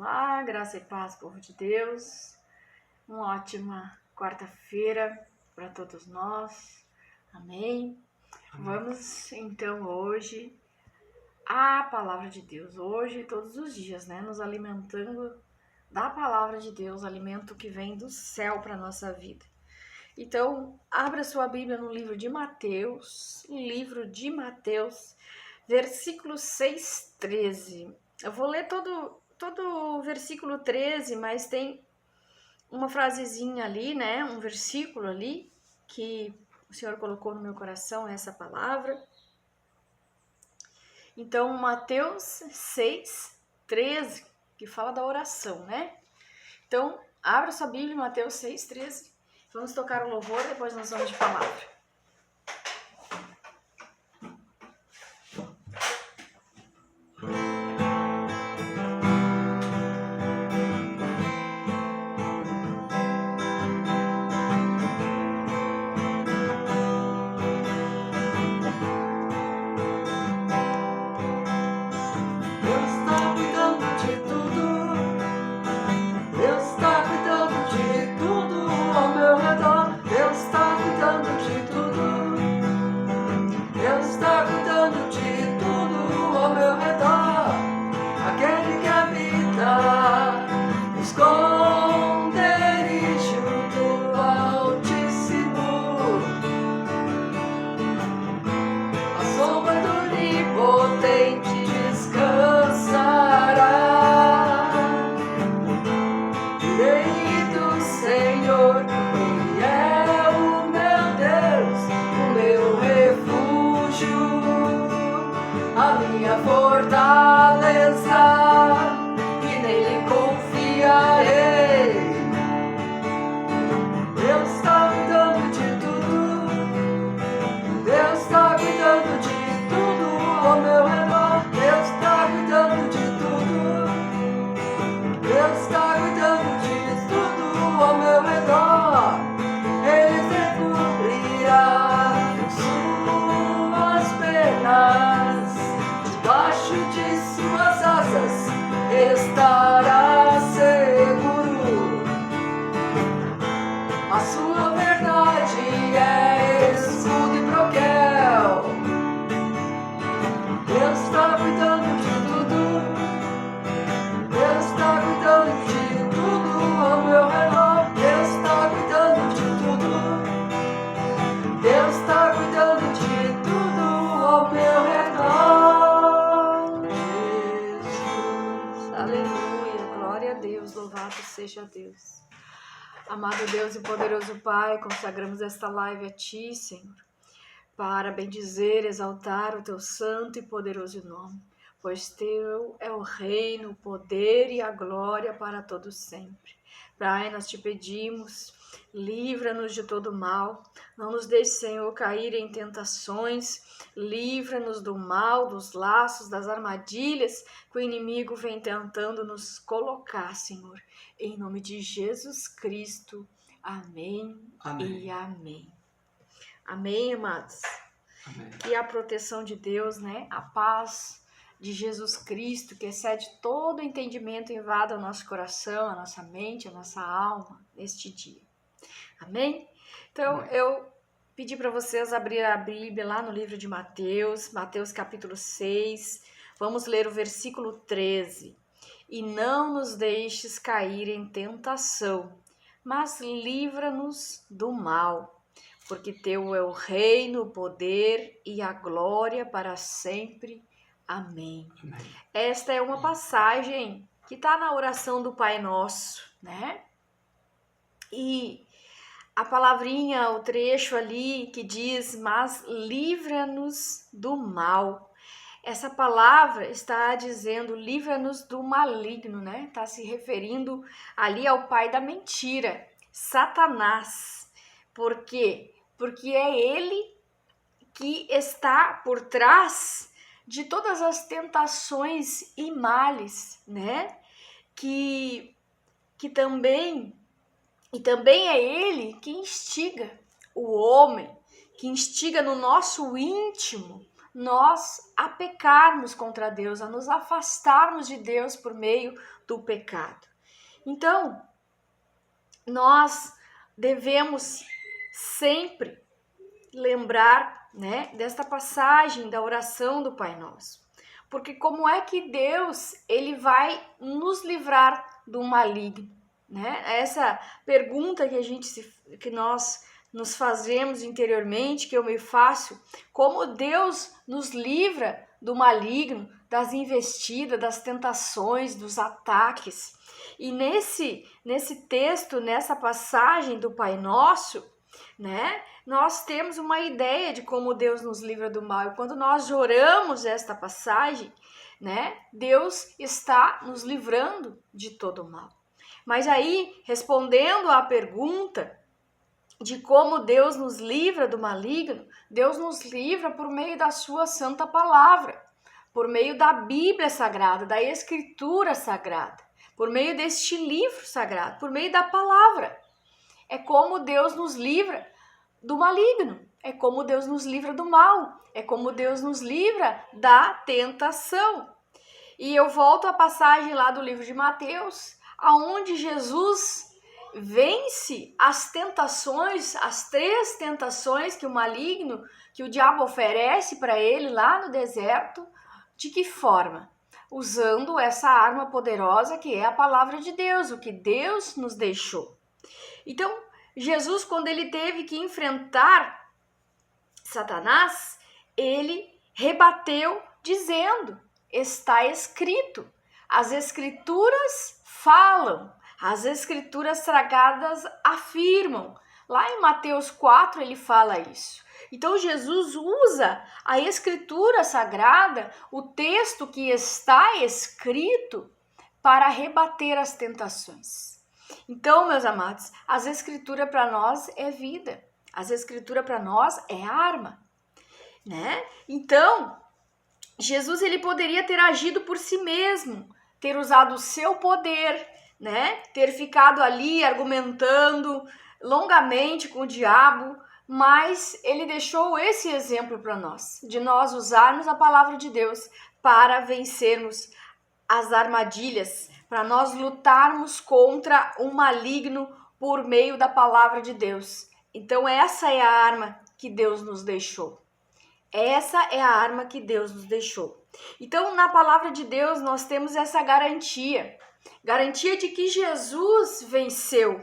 Olá, graça e paz, povo de Deus. Uma ótima quarta-feira para todos nós. Amém. Vamos então hoje à palavra de Deus. Hoje, todos os dias, nos alimentando da palavra de Deus, alimento que vem do céu para nossa vida. Então, abra sua Bíblia no livro de Mateus, versículo 6:13. Eu vou ler todo o versículo 13, mas tem uma frasezinha ali, um versículo ali, que o Senhor colocou no meu coração, essa palavra. Então, Mateus 6:13, que fala da oração, Então, abra sua Bíblia, Mateus 6:13. Vamos tocar o louvor, depois nós vamos de palavra. Estará seguro, a sua verdade é escudo e broquel. Deus está cuidando de tudo, Deus está cuidando de tudo ao meu redor. Deus está cuidando de tudo, Deus está cuidando de tudo ao meu redor. Aleluia, glória a Deus, louvado seja Deus. Amado Deus e poderoso Pai, consagramos esta live a Ti, Senhor, para bendizer, exaltar o Teu santo e poderoso nome, pois Teu é o reino, o poder e a glória para todos sempre. Pai, nós Te pedimos, livra-nos de todo mal, não nos deixe, Senhor, cair em tentações, livra-nos do mal, dos laços, das armadilhas que o inimigo vem tentando nos colocar, Senhor, em nome de Jesus Cristo. Amém. E amém. Amém, amados? Amém. E a proteção de Deus, a paz de Jesus Cristo, que excede todo entendimento, invada o nosso coração, a nossa mente, a nossa alma, neste dia. Amém? Então, eu pedi para vocês abrir a Bíblia lá no livro de Mateus, Mateus capítulo 6, vamos ler o versículo 13. E não nos deixes cair em tentação, mas livra-nos do mal, porque Teu é o reino, o poder e a glória para sempre. Amém. Amém. Esta é uma passagem que está na oração do Pai Nosso, E a palavrinha, o trecho ali que diz, mas livra-nos do mal. Essa palavra está dizendo, livra-nos do maligno, Está se referindo ali ao pai da mentira, Satanás. Por quê? Porque é ele que está por trás de todas as tentações e males, Que também é ele que instiga o homem, que instiga no nosso íntimo, nós a pecarmos contra Deus, a nos afastarmos de Deus por meio do pecado. Então, nós devemos sempre lembrar, né, desta passagem da oração do Pai Nosso. Porque como é que Deus, ele vai nos livrar do maligno, né? Essa pergunta que nós nos fazemos interiormente, que eu me faço, como Deus nos livra do maligno, das investidas, das tentações, dos ataques. E nesse texto, nessa passagem do Pai Nosso, né, nós temos uma ideia de como Deus nos livra do mal. E quando nós oramos esta passagem, né, Deus está nos livrando de todo o mal. Mas aí, respondendo à pergunta de como Deus nos livra do maligno, Deus nos livra por meio da sua santa palavra, por meio da Bíblia Sagrada, da Escritura Sagrada, por meio deste livro sagrado, por meio da palavra. É como Deus nos livra do maligno, é como Deus nos livra do mal, é como Deus nos livra da tentação. E eu volto à passagem lá do livro de Mateus, aonde Jesus vence as tentações, as 3 tentações que o maligno, que o diabo oferece para ele lá no deserto. De que forma? Usando essa arma poderosa que é a palavra de Deus, o que Deus nos deixou. Então, Jesus, quando ele teve que enfrentar Satanás, ele rebateu dizendo: está escrito. As escrituras falam, as escrituras sagradas afirmam. Lá em Mateus 4 ele fala isso. Então Jesus usa a escritura sagrada, o texto que está escrito, para rebater as tentações. Então, meus amados, as escrituras para nós é vida. As escrituras para nós é arma, né? Então, Jesus ele poderia ter agido por si mesmo, ter usado o seu poder, né? Ter ficado ali argumentando longamente com o diabo, mas ele deixou esse exemplo para nós, de nós usarmos a palavra de Deus para vencermos as armadilhas, para nós lutarmos contra o maligno por meio da palavra de Deus. Então essa é a arma que Deus nos deixou. Essa é a arma que Deus nos deixou. Então na palavra de Deus nós temos essa garantia de que Jesus venceu.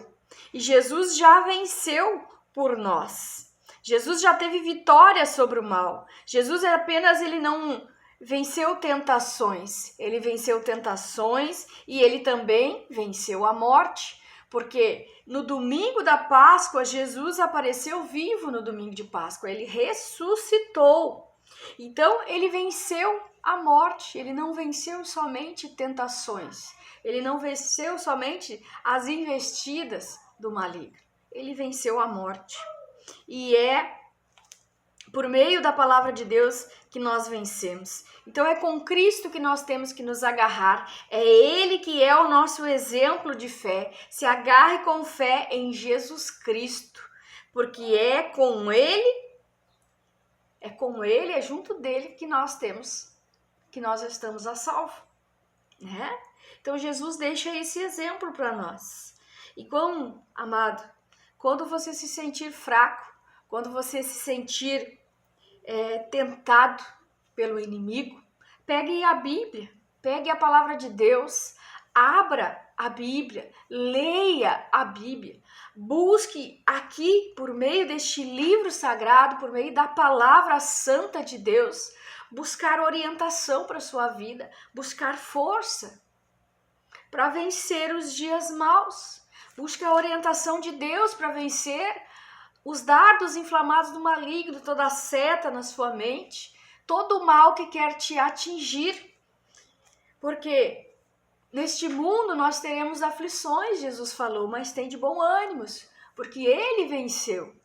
E Jesus já venceu por nós. Jesus já teve vitória sobre o mal. Jesus ele não venceu tentações. Ele venceu tentações e ele também venceu a morte. Porque no domingo da Páscoa, Jesus apareceu vivo no domingo de Páscoa. Ele ressuscitou. Então, ele venceu a morte. Ele não venceu somente tentações. Ele não venceu somente as investidas do maligno. Ele venceu a morte. E é por meio da palavra de Deus que nós vencemos. Então é com Cristo que nós temos que nos agarrar. É Ele que é o nosso exemplo de fé. Se agarre com fé em Jesus Cristo. Porque é com Ele, é junto dele que nós estamos a salvo, né? Então Jesus deixa esse exemplo para nós. E como, amado, quando você se sentir fraco, quando você se sentir tentado pelo inimigo, pegue a Bíblia, pegue a palavra de Deus, abra a Bíblia, leia a Bíblia, busque aqui, por meio deste livro sagrado, por meio da palavra santa de Deus, buscar orientação para a sua vida, buscar força para vencer os dias maus. Busque a orientação de Deus para vencer os dardos inflamados do maligno, toda a seta na sua mente, todo o mal que quer te atingir. Porque neste mundo nós teremos aflições, Jesus falou, mas tem de bom ânimo, porque Ele venceu.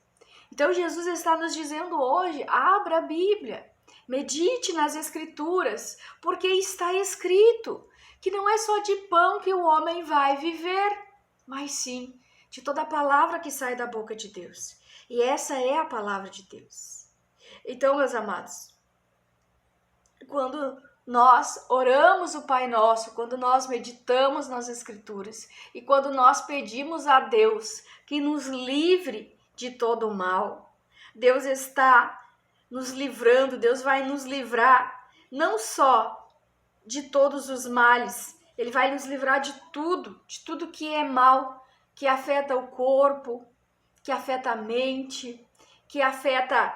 Então Jesus está nos dizendo hoje, abra a Bíblia, medite nas Escrituras, porque está escrito que não é só de pão que o homem vai viver, mas sim de toda a palavra que sai da boca de Deus. E essa é a palavra de Deus. Então, meus amados, quando nós oramos o Pai Nosso, quando nós meditamos nas Escrituras e quando nós pedimos a Deus que nos livre de todo o mal, Deus está nos livrando, Deus vai nos livrar não só de todos os males, Ele vai nos livrar de tudo que é mal, que afeta o corpo, que afeta a mente, que afeta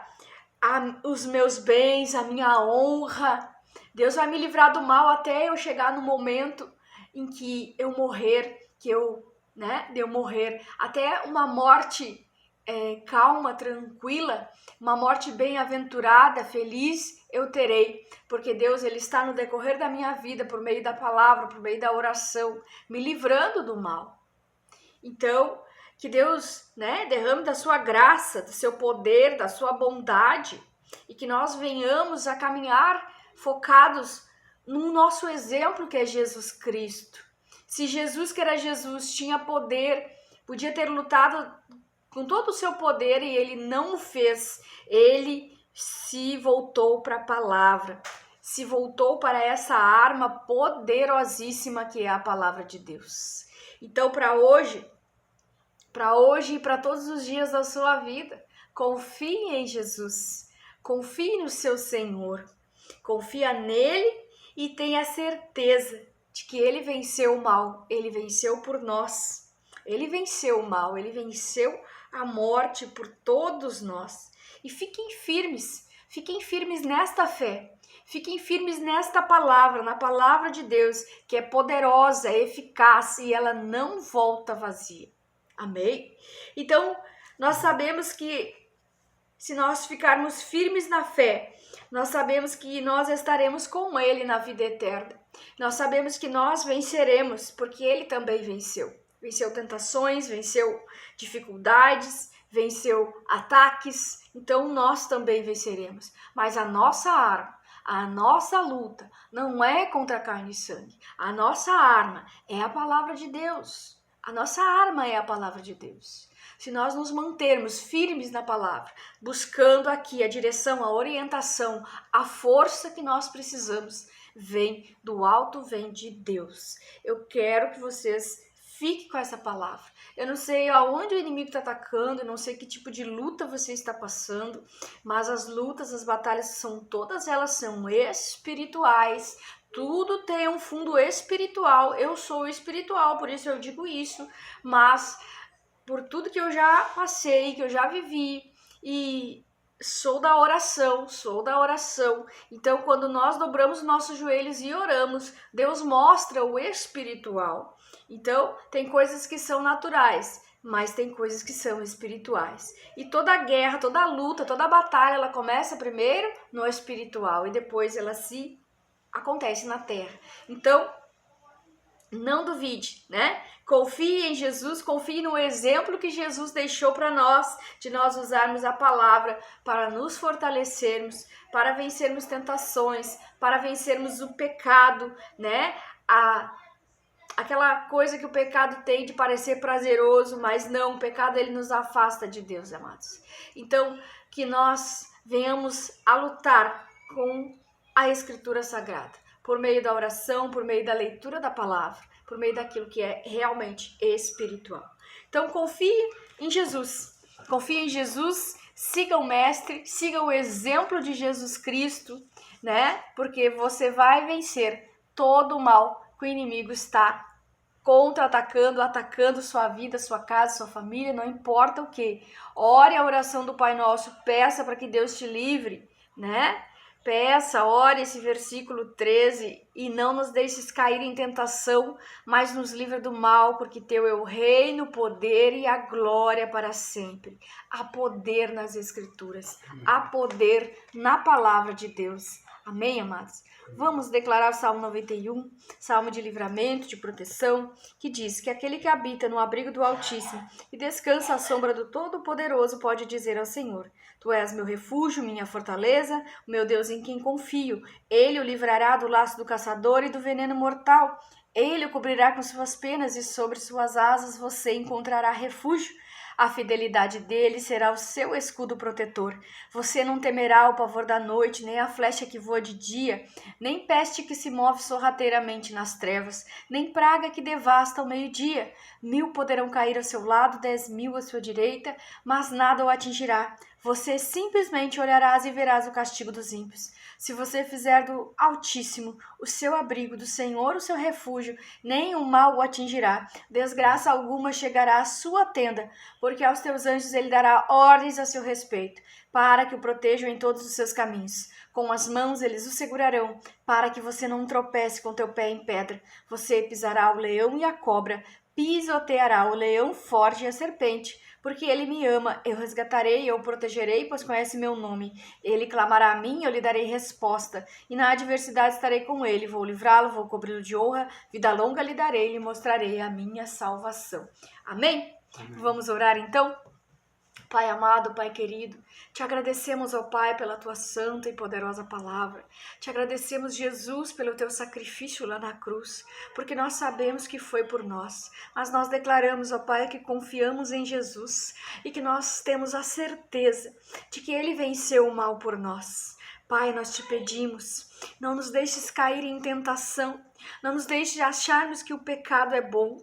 os meus bens, a minha honra. Deus vai me livrar do mal até eu chegar no momento em que eu morrer, de eu morrer, até uma morte calma, tranquila, uma morte bem-aventurada, feliz, eu terei, porque Deus, Ele está no decorrer da minha vida, por meio da palavra, por meio da oração, me livrando do mal. Então, que Deus, derrame da sua graça, do seu poder, da sua bondade, e que nós venhamos a caminhar focados no nosso exemplo, que é Jesus Cristo. Se Jesus, que era Jesus, tinha poder, podia ter lutado com todo o seu poder e ele não o fez. Ele se voltou para a palavra, se voltou para essa arma poderosíssima que é a palavra de Deus. Então, para hoje e para todos os dias da sua vida, confie em Jesus, confie no seu Senhor, confia nele e tenha certeza de que ele venceu o mal, ele venceu por nós, ele venceu o mal, ele venceu a morte por todos nós. E fiquem firmes nesta fé, fiquem firmes nesta palavra, na palavra de Deus, que é poderosa, é eficaz e ela não volta vazia. Amém? Então, nós sabemos que se nós ficarmos firmes na fé, nós sabemos que nós estaremos com Ele na vida eterna. Nós sabemos que nós venceremos, porque Ele também venceu. Venceu tentações, venceu dificuldades, venceu ataques, então nós também venceremos. Mas a nossa arma, a nossa luta não é contra carne e sangue. A nossa arma é a palavra de Deus. A nossa arma é a palavra de Deus. Se nós nos mantermos firmes na palavra, buscando aqui a direção, a orientação, a força que nós precisamos, vem do alto, vem de Deus. Eu quero que vocês fiquem com essa palavra. Eu não sei aonde o inimigo está atacando, eu não sei que tipo de luta você está passando, mas as lutas, as batalhas todas elas são espirituais. Tudo tem um fundo espiritual. Eu sou espiritual, por isso eu digo isso, mas por tudo que eu já passei, que eu já vivi, e sou da oração. Então, quando nós dobramos nossos joelhos e oramos, Deus mostra o espiritual. Então, tem coisas que são naturais, mas tem coisas que são espirituais. E toda guerra, toda luta, toda batalha, ela começa primeiro no espiritual e depois ela acontece na terra. Então, não duvide, Confie em Jesus, confie no exemplo que Jesus deixou para nós, de nós usarmos a palavra para nos fortalecermos, para vencermos tentações, para vencermos o pecado, Aquela coisa que o pecado tem de parecer prazeroso, mas não, o pecado ele nos afasta de Deus, amados. Então, que nós venhamos a lutar com a Escritura Sagrada, por meio da oração, por meio da leitura da palavra, por meio daquilo que é realmente espiritual. Então, confie em Jesus, siga o Mestre, siga o exemplo de Jesus Cristo, porque você vai vencer todo o mal que o inimigo está atacando sua vida, sua casa, sua família, não importa o que. Ore a oração do Pai Nosso, peça para que Deus te livre, Peça, ore esse versículo 13, e não nos deixes cair em tentação, mas nos livra do mal, porque teu é o reino, o poder e a glória para sempre. Há poder nas Escrituras, há poder na palavra de Deus. Amém, amados? Vamos declarar o Salmo 91, Salmo de livramento, de proteção, que diz que aquele que habita no abrigo do Altíssimo e descansa à sombra do Todo-Poderoso pode dizer ao Senhor: Tu és meu refúgio, minha fortaleza, o meu Deus em quem confio. Ele o livrará do laço do caçador e do veneno mortal. Ele o cobrirá com suas penas e sobre suas asas você encontrará refúgio. A fidelidade dele será o seu escudo protetor. Você não temerá o pavor da noite, nem a flecha que voa de dia, nem peste que se move sorrateiramente nas trevas, nem praga que devasta ao meio-dia. 1000 poderão cair ao seu lado, 10.000 à sua direita, mas nada o atingirá. Você simplesmente olharás e verás o castigo dos ímpios. Se você fizer do Altíssimo o seu abrigo, do Senhor o seu refúgio, nem o mal o atingirá. Desgraça alguma chegará à sua tenda, porque aos teus anjos ele dará ordens a seu respeito, para que o protejam em todos os seus caminhos. Com as mãos eles o segurarão, para que você não tropece com teu pé em pedra. Você pisará o leão e a cobra, pisoteará o leão forte e a serpente. Porque ele me ama, eu resgatarei, eu o protegerei, pois conhece meu nome. Ele clamará a mim, eu lhe darei resposta. E na adversidade estarei com ele, vou livrá-lo, vou cobri-lo de honra, vida longa lhe darei, lhe mostrarei a minha salvação. Amém? Amém. Vamos orar então? Pai amado, Pai querido, te agradecemos, ó Pai, pela tua santa e poderosa palavra. Te agradecemos, Jesus, pelo teu sacrifício lá na cruz, porque nós sabemos que foi por nós. Mas nós declaramos, ó Pai, que confiamos em Jesus e que nós temos a certeza de que ele venceu o mal por nós. Pai, nós te pedimos, não nos deixes cair em tentação, não nos deixes acharmos que o pecado é bom,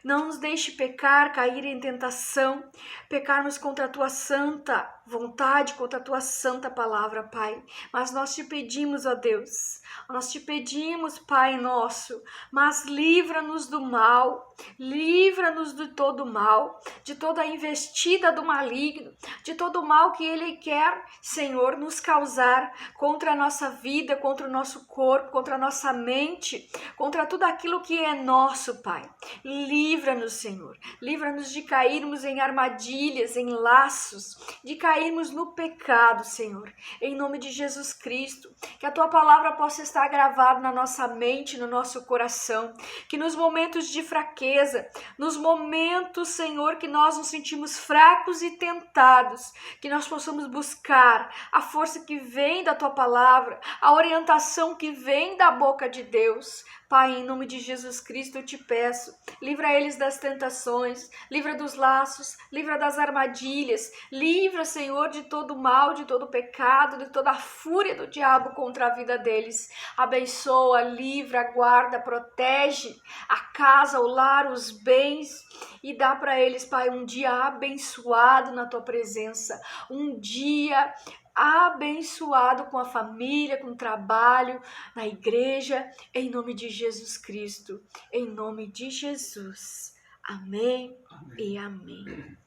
não nos deixe pecar, cair em tentação, pecarmos contra a tua santa vontade, contra a tua santa palavra, Pai. Mas nós te pedimos, ó Deus, nós te pedimos, Pai nosso, mas livra-nos do mal, livra-nos de todo o mal, de toda a investida do maligno, de todo o mal que ele quer, Senhor, nos causar contra a nossa vida, contra o nosso corpo, contra a nossa mente, contra tudo aquilo que é nosso, Pai. Livra-nos, Senhor, livra-nos de cairmos em armadilhas, em laços, de cairmos no pecado, Senhor, em nome de Jesus Cristo, que a tua palavra possa estar gravada na nossa mente, no nosso coração, que nos momentos de fraqueza, nos momentos, Senhor, que nós nos sentimos fracos e tentados, que nós possamos buscar a força que vem da tua palavra, a orientação que vem da boca de Deus. Pai, em nome de Jesus Cristo, eu te peço, livra eles das tentações, livra dos laços, livra das armadilhas, livra, Senhor, de todo mal, de todo pecado, de toda a fúria do diabo contra a vida deles. Abençoa, livra, guarda, protege a casa, o lar, os bens e dá para eles, Pai, um dia abençoado na tua presença, um dia abençoado com a família, com o trabalho, na igreja, em nome de Jesus Cristo, em nome de Jesus. Amém, amém. E amém.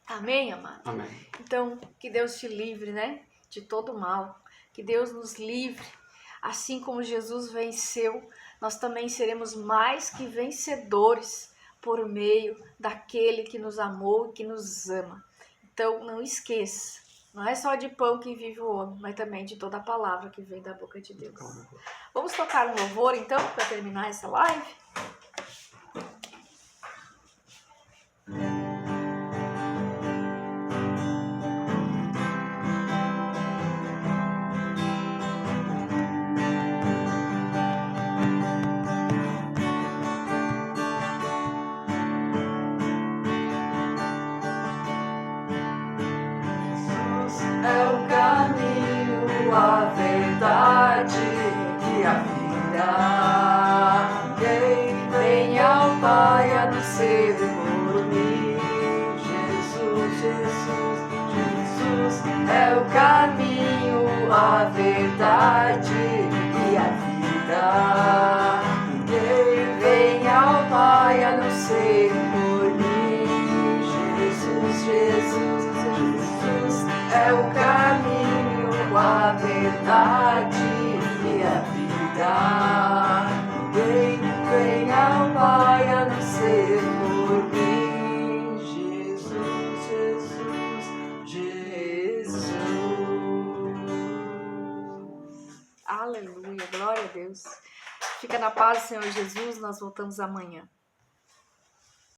Amém, amado? Amém. Então, que Deus te livre, né, de todo mal, que Deus nos livre, assim como Jesus venceu, nós também seremos mais que vencedores por meio daquele que nos amou e que nos ama. Então, não esqueça, não é só de pão que vive o homem, mas também de toda a palavra que vem da boca de Deus. Vamos tocar um louvor, então, para terminar essa live? A verdade e a vida. Quem vem ao Pai a não ser por mim. Jesus, Jesus, Jesus é o caminho, a verdade e a vida. Ninguém vem ao Pai a não ser por mim. Jesus, Jesus, Jesus é o caminho, a verdade e a vida. Ninguém vem ao Pai a não ser por mim. Jesus, Jesus, Jesus. Aleluia, glória a Deus. Fica na paz, Senhor Jesus, nós voltamos amanhã.